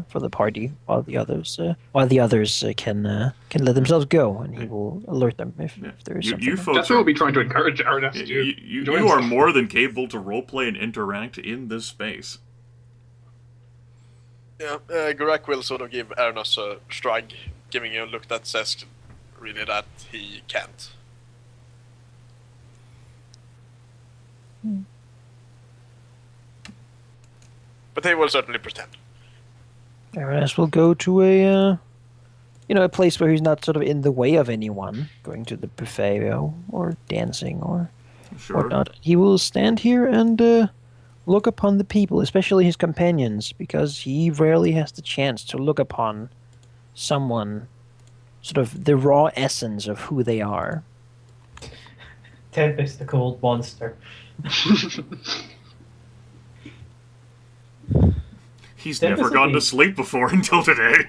for the party, while the others can let themselves go, and he will alert them if there is You something. folks Jasmine will are be trying to encourage Aranas to enjoy you are himself. more than capable to roleplay and interact in this space. Yeah, Geráck will sort of give Aranas a shrug, giving you a look that says really that he can't. But he will certainly pretend. Aranas will go to a place where he's not sort of in the way of anyone, going to the buffet or dancing or Sure. whatnot. He will stand here and look upon the people, especially his companions, because he rarely has the chance to look upon someone, sort of the raw essence of who they are. Tempus, the cold monster. He's Tempus never will gone be- to sleep before until today.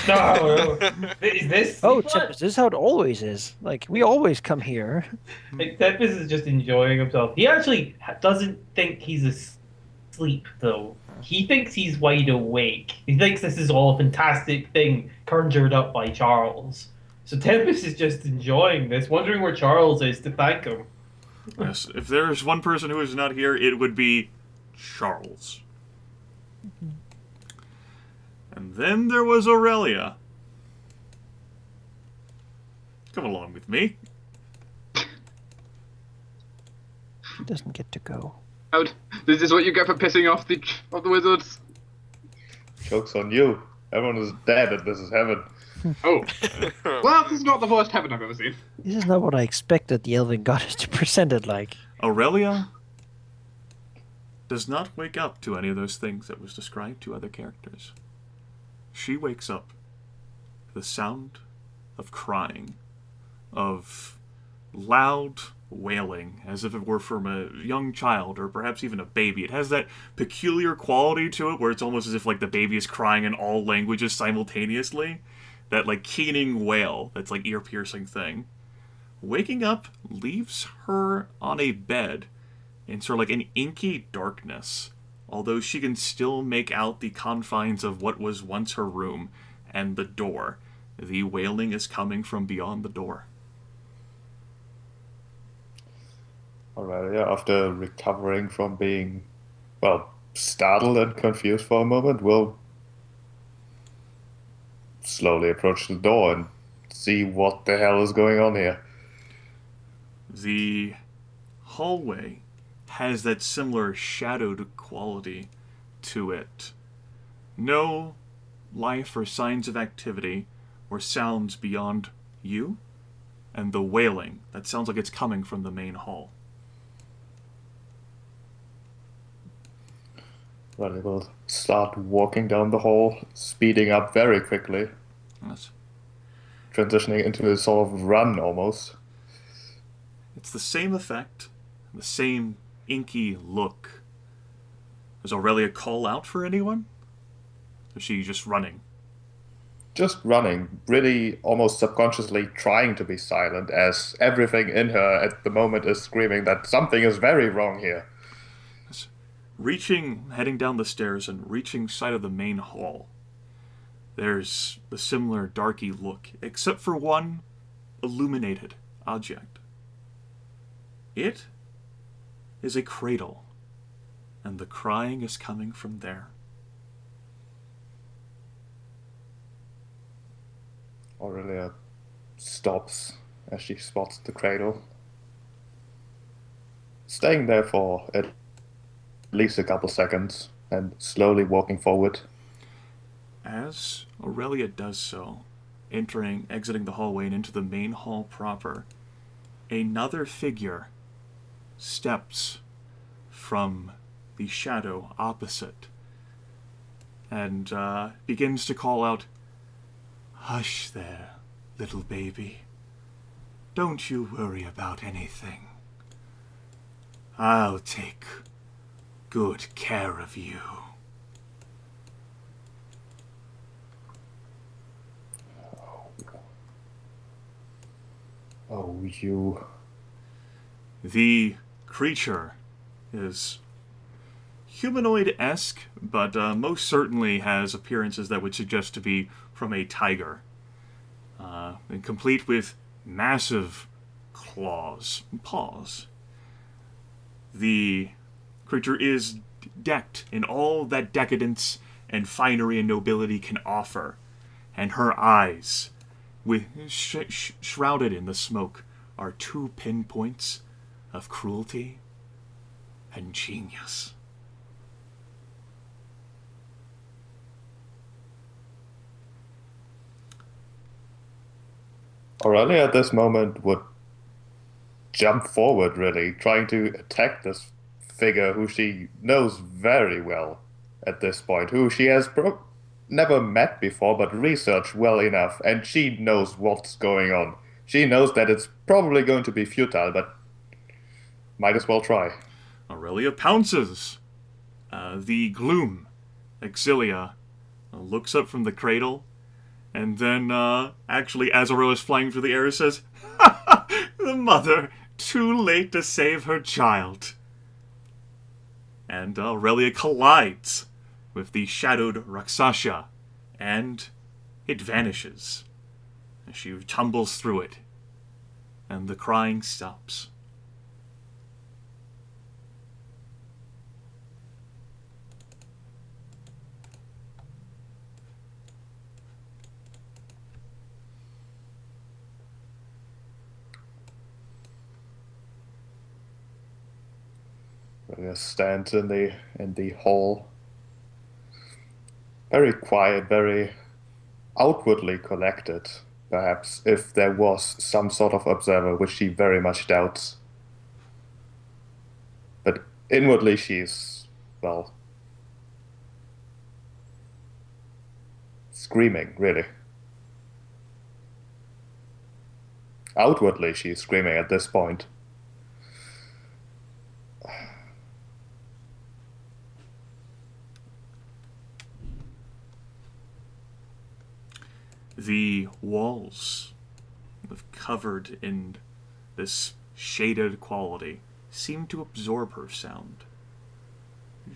No, is this? Oh, what? Tempest, this is how it always is. Like, we always come here. Like, Tempus is just enjoying himself. He actually doesn't think he's asleep, though. He thinks he's wide awake. He thinks this is all a fantastic thing conjured up by Charles. So Tempus is just enjoying this, wondering where Charles is to thank him. Yes, if there's one person who is not here, it would be Charles. And then there was Aurelia. Come along with me. He doesn't get to go. This is what you get for pissing off the wizards. Joke's on you. Everyone is dead and this is heaven. Oh. Well, this is not the worst heaven I've ever seen. This is not what I expected the elven goddess to present it like. Aurelia does not wake up to any of those things that was described to other characters. She wakes up to the sound of crying, of loud wailing, as if it were from a young child or perhaps even a baby. It has that peculiar quality to it where it's almost as if like the baby is crying in all languages simultaneously. That like keening wail that's like ear-piercing thing. Waking up leaves her on a bed in sort of like an inky darkness, although she can still make out the confines of what was once her room and the door. The wailing is coming from beyond the door. Aurelia, after recovering from being, well, startled and confused for a moment, will slowly approach the door and see what the hell is going on here. The hallway has that similar shadowed quality to it. No life or signs of activity or sounds beyond you and the wailing that sounds like it's coming from the main hall. Well, he will start walking down the hall, speeding up very quickly, Yes. transitioning into a sort of run almost. It's the same effect, the same inky look. Does Aurelia call out for anyone? Or is she just running? Just running, really almost subconsciously trying to be silent, as everything in her at the moment is screaming that something is very wrong here. Heading down the stairs and reaching sight of the main hall. There's the similar darky look, except for one illuminated object. It is a cradle, and the crying is coming from there. Aurelia stops as she spots the cradle, staying there for at least a couple seconds, and slowly walking forward. As Aurelia does so, exiting the hallway and into the main hall proper, another figure steps from the shadow opposite and begins to call out, "Hush there, little baby. Don't you worry about anything. I'll take good care of you." Oh, you. The creature is humanoid-esque, but most certainly has appearances that would suggest to be from a tiger. And complete with massive claws and paws. The creature is decked in all that decadence and finery and nobility can offer, and her eyes, with shrouded in the smoke, are 2 pinpoints of cruelty and genius. Aurelia at this moment would jump forward, really, trying to attack this figure who she knows very well at this point, who she has never met before, but researched well enough, and she knows what's going on. She knows that it's probably going to be futile, but might as well try. Aurelia pounces. The gloom, Exilia, looks up from the cradle, and then, actually, as Aurelia is flying through the air, says, "Ha! The mother, too late to save her child." And Aurelia collides with the shadowed Rakshasa, and it vanishes. She tumbles through it, and the crying stops. Aurelia stands in the hall, very quiet, very outwardly collected. Perhaps if there was some sort of observer, which she very much doubts. But inwardly she's, well, screaming, really. Outwardly she's screaming at this point. The walls, covered in this shaded quality, seem to absorb her sound.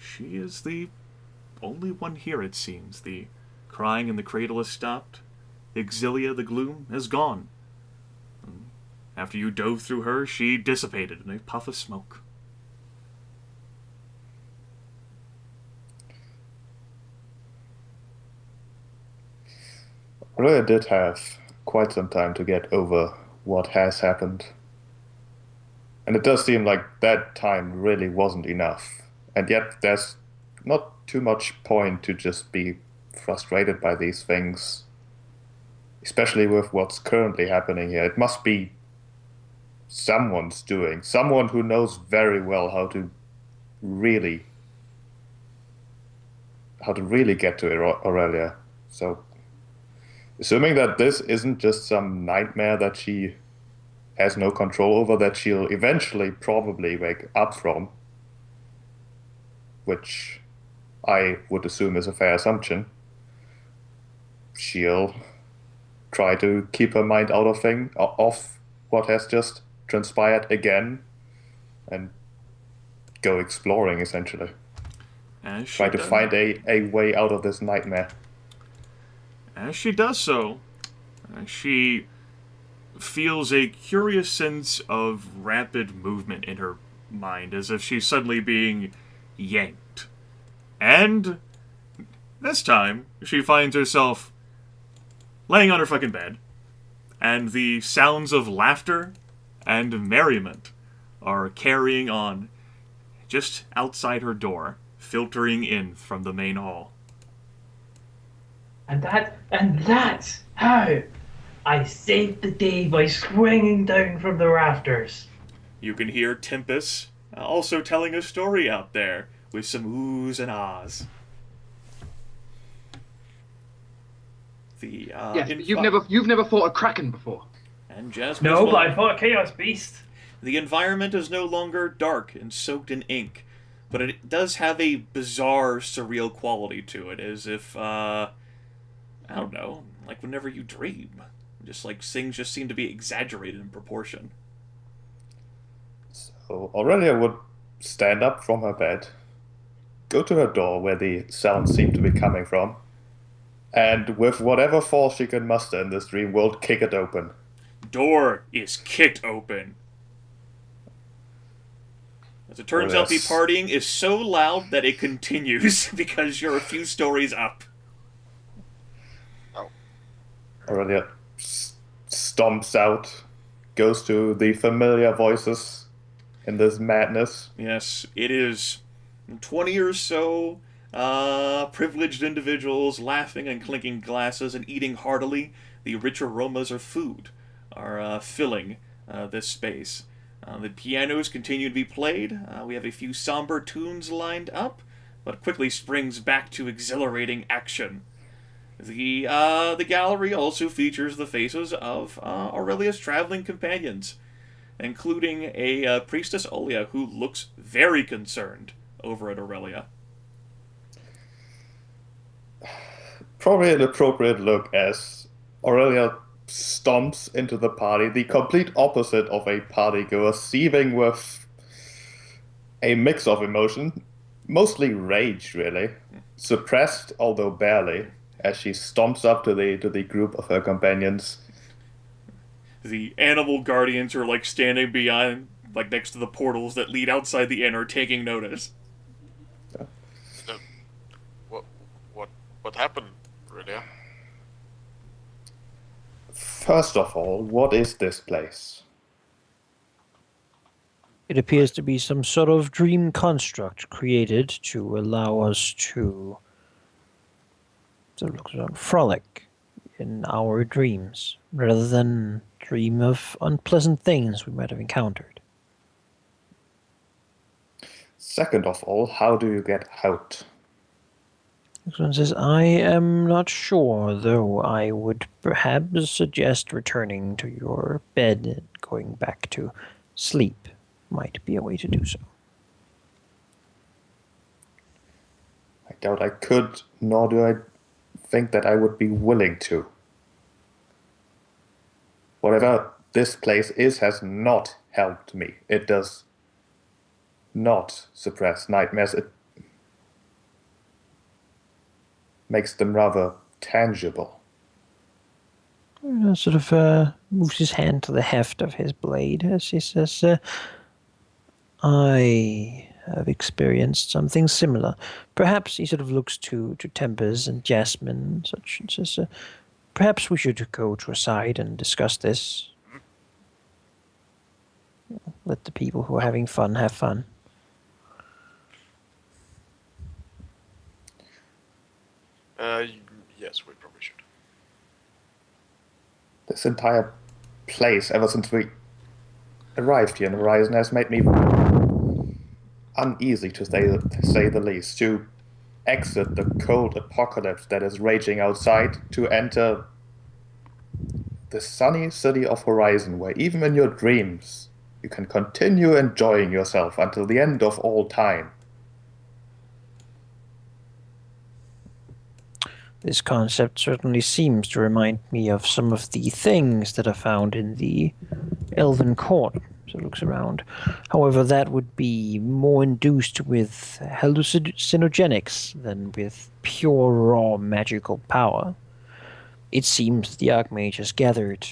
She is the only one here, it seems. The crying in the cradle has stopped. Exilia, the gloom, has gone. After you dove through her, she dissipated in a puff of smoke. Aurelia did have quite some time to get over what has happened. And it does seem like that time really wasn't enough. And yet there's not too much point to just be frustrated by these things. Especially with what's currently happening here. It must be someone's doing. Someone who knows very well how to really get to Aurelia. So, assuming that this isn't just some nightmare that she has no control over, that she'll eventually probably wake up from, which I would assume is a fair assumption, she'll try to keep her mind out of what has just transpired again and go exploring, essentially. Try to find a way out of this nightmare. As she does so, she feels a curious sense of rapid movement in her mind, as if she's suddenly being yanked. And this time, she finds herself laying on her fucking bed, and the sounds of laughter and merriment are carrying on just outside her door, filtering in from the main hall. And that's how I saved the day by swinging down from the rafters. You can hear Tempus also telling a story out there with some oohs and ahs. Yes, but you've never fought a kraken before. And Jasmine. No, but I fought a chaos beast. The environment is no longer dark and soaked in ink, but it does have a bizarre, surreal quality to it, as if, I don't know, like whenever you dream. Just like things just seem to be exaggerated in proportion. So Aurelia would stand up from her bed, go to her door where the sounds seem to be coming from, and with whatever force she can muster in this dream world, kick it open. Door is kicked open. As it turns out, the yes. partying is so loud that it continues because you're a few stories up. Aurelia stomps out, goes to the familiar voices in this madness. Yes, it is 20 or so privileged individuals laughing and clinking glasses and eating heartily. The rich aromas of food are filling this space. The pianos continue to be played. We have a few somber tunes lined up, but quickly springs back to exhilarating action. The gallery also features the faces of Aurelia's traveling companions, including a priestess Olia who looks very concerned over at Aurelia. Probably an appropriate look as Aurelia stomps into the party, the complete opposite of a partygoer, seething with a mix of emotion, mostly rage, really, suppressed, although barely, as she stomps up to the group of her companions. The animal guardians are like standing behind, like next to the portals that lead outside the inn, are taking notice. What happened, Aurelia? First of all, what is this place? It appears to be some sort of dream construct created to allow us to frolic in our dreams, rather than dream of unpleasant things we might have encountered. Second of all, how do you get out? Excellencies, I am not sure, though I would perhaps suggest returning to your bed and going back to sleep might be a way to do so. I doubt I could, nor do I think that I would be willing to. Whatever this place is has not helped me. It does not suppress nightmares. It makes them rather tangible. Sort of moves his hand to the heft of his blade as he says, I have experienced something similar. Perhaps he sort of looks to Tempus and Jasmine and such and says, perhaps we should go to a side and discuss this. Let the people who are having fun have fun. Yes, we probably should. This entire place, ever since we arrived here in Horizon, has made me uneasy, to say the least. To exit the cold apocalypse that is raging outside, to enter the sunny city of Horizon, where even in your dreams you can continue enjoying yourself until the end of all time. This concept certainly seems to remind me of some of the things that are found in the Elven Court. So it looks around. However, that would be more induced with hallucinogenics than with pure raw magical power. It seems the Archmage gathered,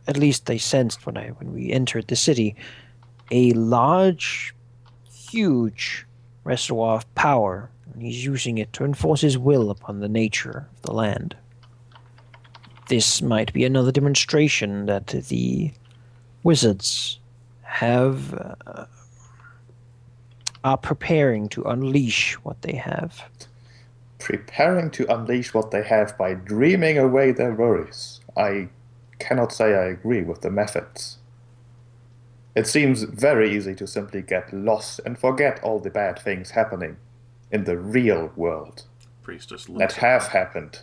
at least they sensed when we entered the city, a large, huge reservoir of power, and he's using it to enforce his will upon the nature of the land. This might be another demonstration that the wizards are preparing to unleash what they have. Preparing to unleash what they have by dreaming away their worries. I cannot say I agree with the methods. It seems very easy to simply get lost and forget all the bad things happening in the real world Priestess that looks have happened.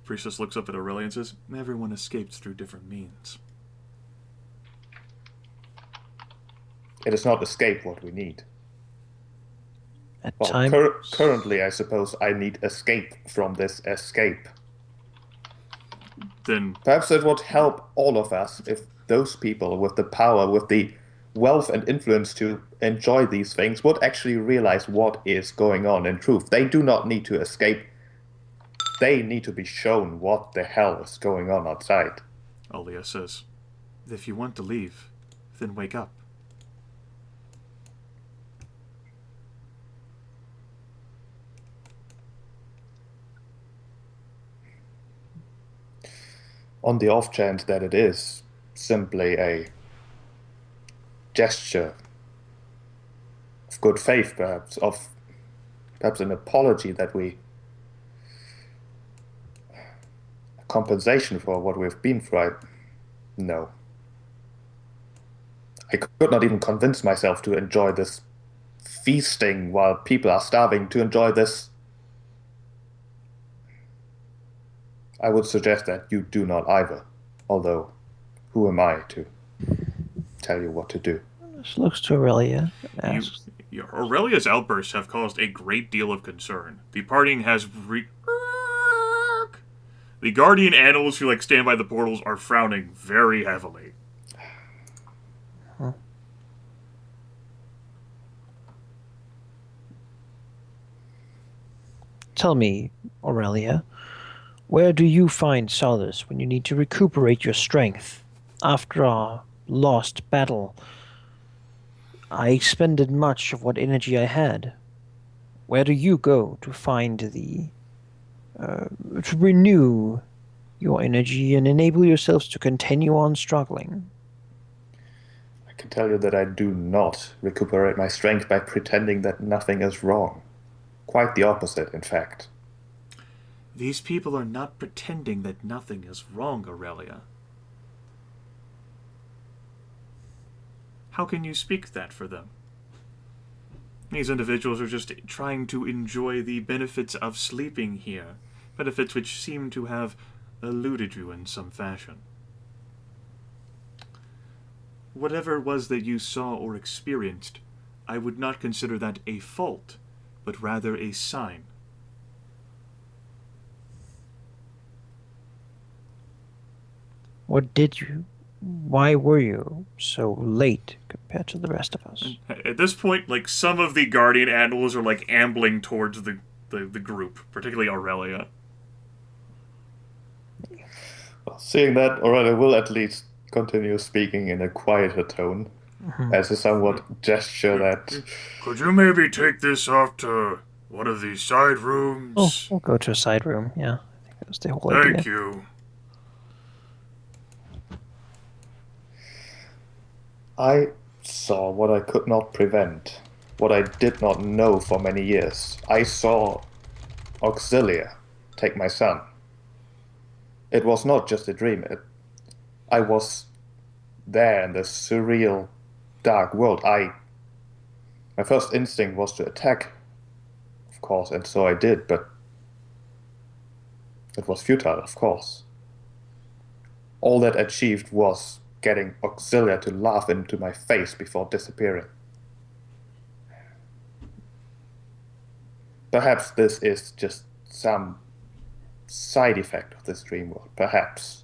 Priestess looks up at Aurelia and says, everyone escapes through different means. It is not escape what we need. At Well, times, currently, I suppose I need escape from this escape. Then Perhaps it would help all of us if those people with the power, with the wealth and influence to enjoy these things would actually realize what is going on in truth. They do not need to escape. They need to be shown what the hell is going on outside. Aurelia says, if you want to leave, then wake up. On the off chance that it is simply a gesture of good faith, perhaps an apology that we compensation for what we've been through. No. I could not even convince myself to enjoy this feasting while people are starving, to enjoy this. I would suggest that you do not either. Although, who am I to tell you what to do? This looks to Aurelia and asks, Aurelia's outbursts have caused a great deal of concern. The partying has The guardian animals who stand by the portals are frowning very heavily. Tell me, Aurelia, where do you find solace when you need to recuperate your strength? After our lost battle, I expended much of what energy I had. Where do you go to find to renew your energy and enable yourselves to continue on struggling? I can tell you that I do not recuperate my strength by pretending that nothing is wrong. Quite the opposite, in fact. These people are not pretending that nothing is wrong, Aurelia. How can you speak that for them? These individuals are just trying to enjoy the benefits of sleeping here, benefits which seem to have eluded you in some fashion. Whatever it was that you saw or experienced, I would not consider that a fault, but rather a sign. Why were you so late compared to the rest of us? At this point, some of the guardian animals are ambling towards the group, particularly Aurelia. Well, seeing that, Aurelia will at least continue speaking in a quieter tone, as a somewhat gesture that... Could you maybe take this off to one of these side rooms? Oh, we'll go to a side room, yeah. I think that was the whole idea. Thank you. I saw what I could not prevent, what I did not know for many years. I saw Aurelia take my son. It was not just a dream. I was there in this surreal, dark world. My first instinct was to attack, of course, and so I did, but it was futile, of course. All that achieved was getting Aurelia to laugh into my face before disappearing. Perhaps this is just some side effect of this dream world, perhaps.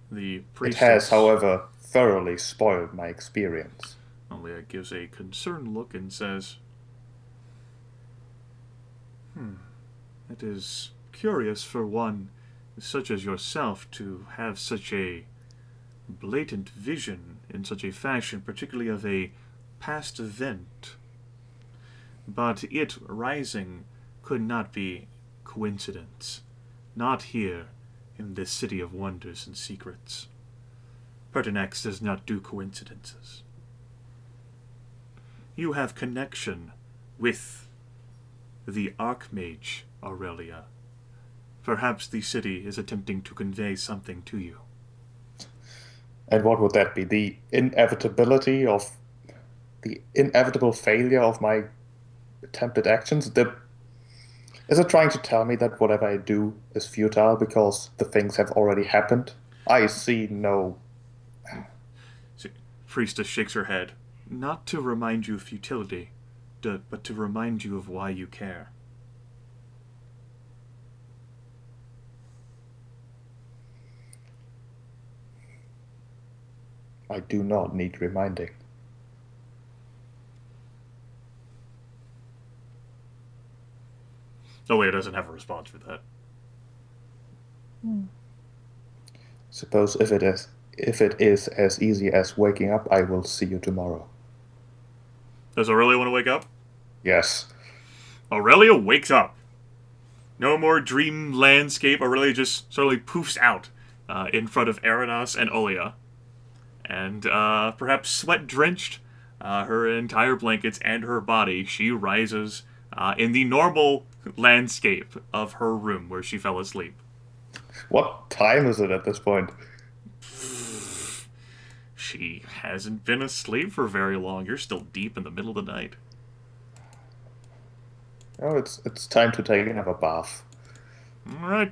The priestess, It has, however, thoroughly spoiled my experience. Aurelia gives a concerned look and says, It is curious for one such as yourself to have such a blatant vision in such a fashion, particularly of a past event. But it rising could not be coincidence. Not here, in this city of wonders and secrets. Pertinax does not do coincidences. You have connection with the Archmage, Aurelia. Perhaps the city is attempting to convey something to you. And what would that be? The inevitable failure of my attempted actions? Is it trying to tell me that whatever I do is futile because the things have already happened? I see no... Priestess shakes her head. Not to remind you of futility, but to remind you of why you care. I do not need reminding. Oh wait, it doesn't have a response for that. Suppose if it is as easy as waking up, I will see you tomorrow. Does Aurelia want to wake up? Yes. Aurelia wakes up. No more dream landscape. Aurelia just suddenly poofs out in front of Aranas and Olia. And perhaps sweat-drenched, her entire blankets and her body, she rises in the normal landscape of her room where she fell asleep. What time is it at this point? She hasn't been asleep for very long. You're still deep in the middle of the night. Oh, it's time to take another bath. All right.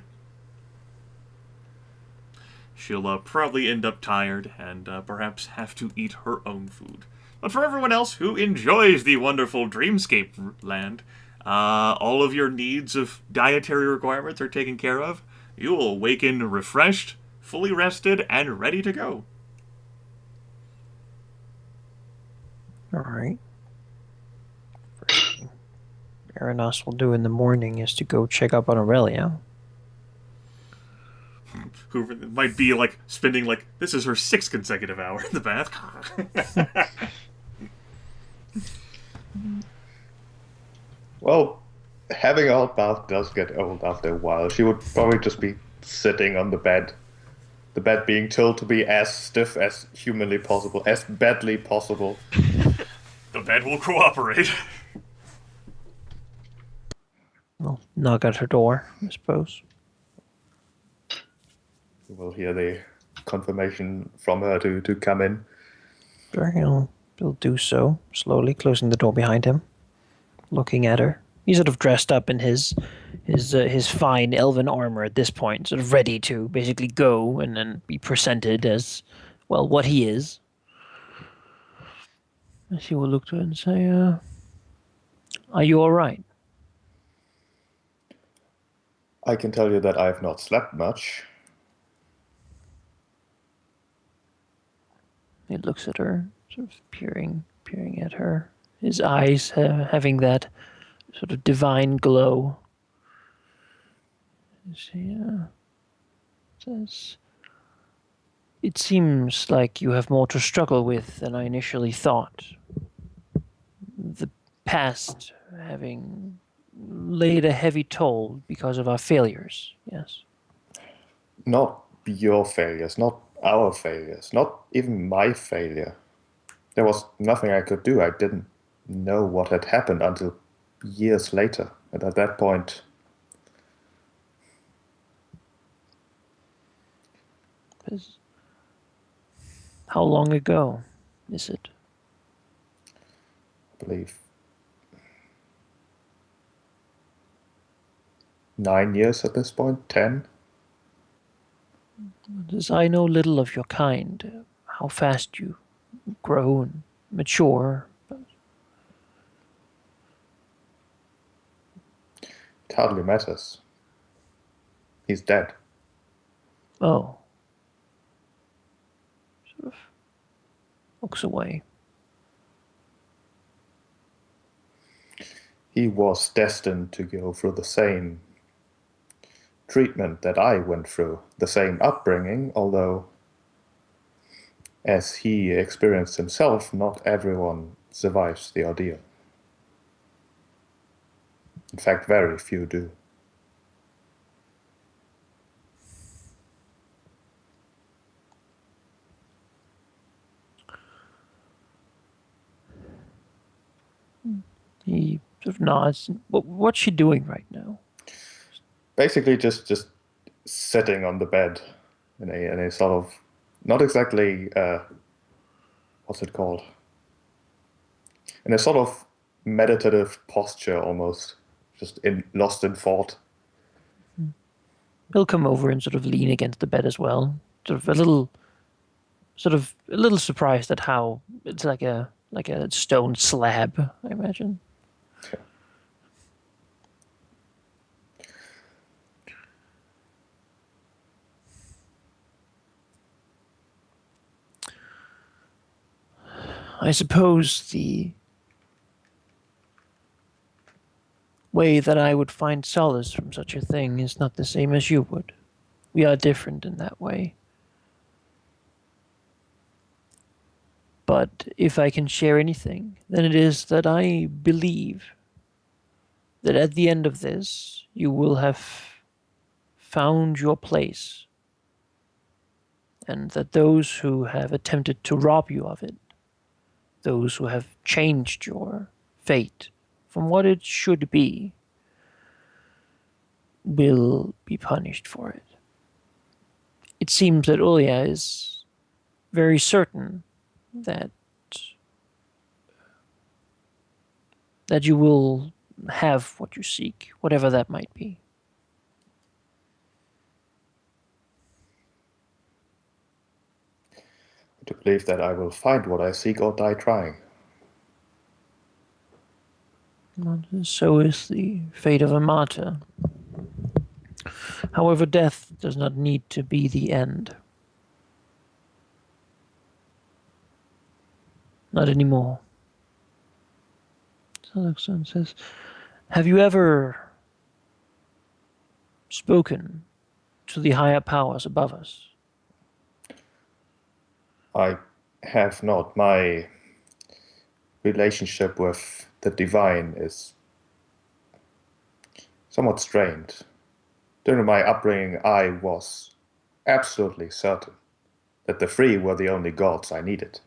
She'll probably end up tired and perhaps have to eat her own food. But for everyone else who enjoys the wonderful Dreamscape land, all of your needs of dietary requirements are taken care of. You will awaken refreshed, fully rested, and ready to go. All right. First thing Aranas will do in the morning is to go check up on Aurelia. Who might be like spending like this is her 6th consecutive hour in the bath. Well, having a hot bath does get old after a while. She would probably just be sitting on the bed being told to be as stiff as humanly possible, as badly possible. The bed will cooperate. Well, knock at her door, I suppose. You will hear the confirmation from her to come in. Sure, he'll do so, slowly closing the door behind him, looking at her. He's sort of dressed up in his fine elven armor at this point, sort of ready to basically go and then be presented as, well, what he is. And she will look to her and say, are you all right? I can tell you that I have not slept much. He looks at her, sort of peering at her. His eyes having that sort of divine glow. She says, "It seems like you have more to struggle with than I initially thought. The past having laid a heavy toll because of our failures, yes." Not your failures, not our failures, not even my failure. There was nothing I could do. I didn't know what had happened until years later. And at that point, How long ago is it? I believe 9 years at this point, 10. As I know little of your kind, how fast you grow and mature. It hardly matters. He's dead. Oh. Sort of looks away. He was destined to go through the same treatment that I went through, the same upbringing, although, as he experienced himself, not everyone survives the ordeal. In fact, very few do. He sort of nods. What's she doing right now? Basically, just sitting on the bed in a sort of, not exactly, what's it called? In a sort of meditative posture almost, just lost in thought. He'll come over and sort of lean against the bed as well. Sort of a little surprised at how it's like a stone slab, I imagine. I suppose the way that I would find solace from such a thing is not the same as you would. We are different in that way. But if I can share anything, then it is that I believe that at the end of this, you will have found your place, and that those who have attempted to rob you of it, those who have changed your fate from what it should be, will be punished for it. It seems that Aurelia is very certain that you will have what you seek, whatever that might be. To believe that I will find what I seek or die trying. So is the fate of a martyr. However, death does not need to be the end. Not anymore. Alexander says, have you ever spoken to the higher powers above us? I have not. My relationship with the divine is somewhat strained. During my upbringing, I was absolutely certain that the free were the only gods I needed.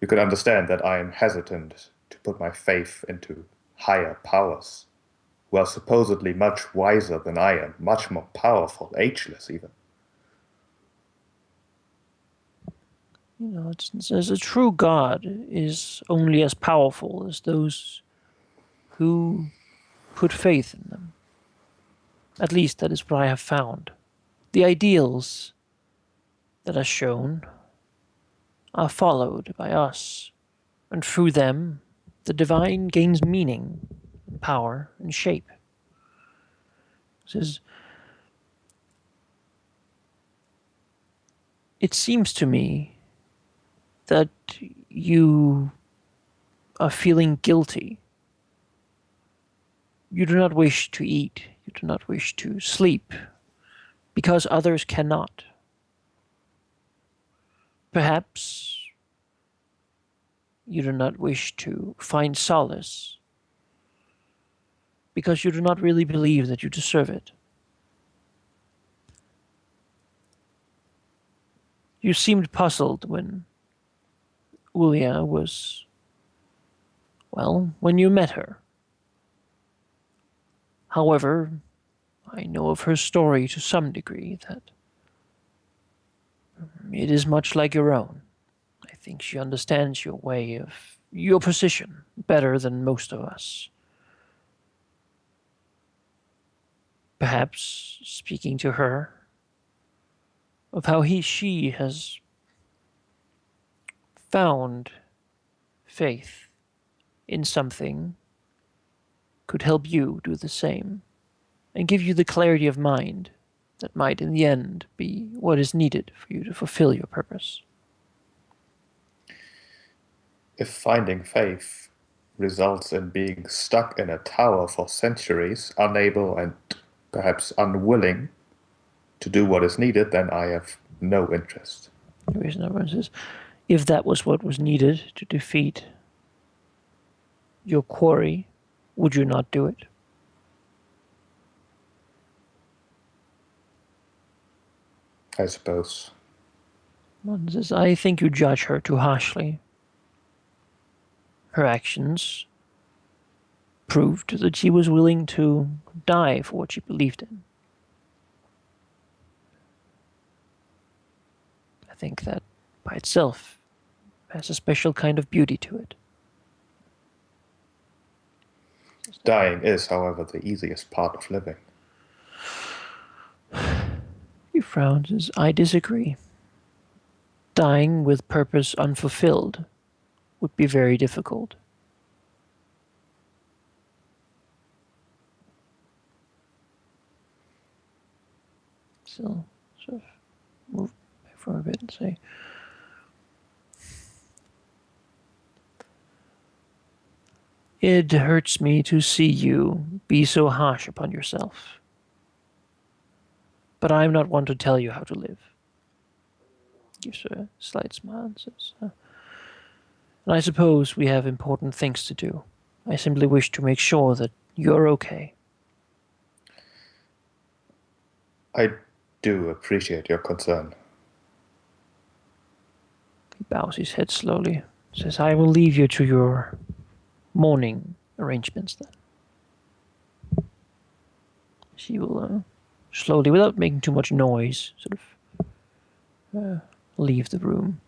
You can understand that I am hesitant to put my faith into higher powers, who are supposedly much wiser than I am, much more powerful, ageless even. You know, it says a true god is only as powerful as those who put faith in them. At least that is what I have found. The ideals that are shown are followed by us, and through them the divine gains meaning, power, and shape. It says, it seems to me that you are feeling guilty. You do not wish to eat, you do not wish to sleep, because others cannot. Perhaps you do not wish to find solace, because you do not really believe that you deserve it. You seemed puzzled when Aurelia was, well, when you met her. However, I know of her story to some degree that it is much like your own. I think she understands your way of your position better than most of us. Perhaps speaking to her of how she has found faith in something could help you do the same and give you the clarity of mind that might in the end be what is needed for you to fulfill your purpose. If finding faith results in being stuck in a tower for centuries, unable and perhaps unwilling to do what is needed, then I have no interest. The reason everyone says, if that was what was needed to defeat your quarry, would you not do it? I suppose. One says, I think you judge her too harshly. Her actions proved that she was willing to die for what she believed in. I think that by itself has a special kind of beauty to it. Dying is, however, the easiest part of living. He frowns as I disagree. Dying with purpose unfulfilled would be very difficult. So, sort of move for a bit and say, "It hurts me to see you be so harsh upon yourself. But I am not one to tell you how to live." Gives her a slight smile and says, "And I suppose we have important things to do. I simply wish to make sure that you're okay." I do appreciate your concern. He bows his head slowly, says, "I will leave you to your morning arrangements then." She will slowly, without making too much noise, sort of leave the room.